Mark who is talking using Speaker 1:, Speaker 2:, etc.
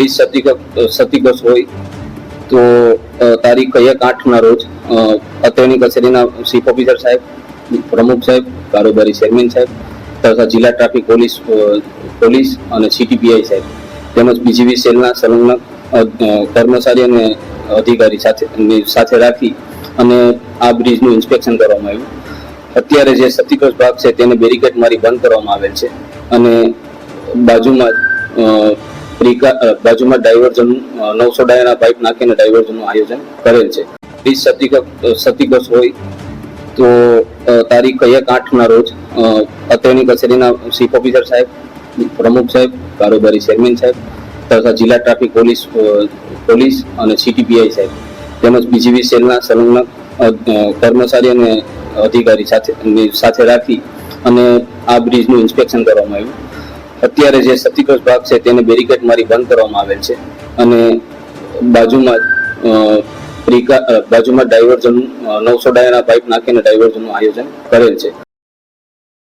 Speaker 1: સતીગસ હોય તો તારીખ 1/8 રોજ અત્રેની કચેરીના ચીફ ઓફિસર સાહેબ, પ્રમુખ સાહેબ, કારોબારી ચેરમેન સાહેબ તથા જિલ્લા ટ્રાફિક પોલીસ અને CTPI સાહેબ તેમજ BGV સેલના સંલગ્ન કર્મચારી અને અધિકારી સાથે રાખી અને આ બ્રિજનું ઇન્સ્પેક્શન કરવામાં આવ્યું. અત્યારે જે સતીગસ ભાગ છે તેને બેરિકેડ મારી બંધ કરવામાં આવેલ છે અને બાજુમાં ડાયવર્ઝન 900 ડાયાના પાઇપ નાખીને ડાયવર્ઝનનું આયોજન કરેલ છે. સતીગસ હોય તો તારીખ 1/8 રોજ અત્રેની કચેરીના ચીફ ઓફિસર સાહેબ, પ્રમુખ સાહેબ, કારોબારી ચેરમેન સાહેબ તથા જિલ્લા ટ્રાફિક પોલીસ અને CTPI સાહેબ તેમજ BGV સેલના સંલગ્ન કર્મચારી અને અધિકારી સાથે રાખી અને આ બ્રિજનું ઇન્સ્પેક્શન કરવામાં આવ્યું. અત્યારે જે સતીગસ ભાગ છે તેને બેરિકેડ મારી બંધ કરવામાં આવેલ છે અને બાજુમાં ડાયવર્ઝન 900 ડાયાના પાઇપ નાખીને ડાયવર્ઝનનું આયોજન કરેલ છે.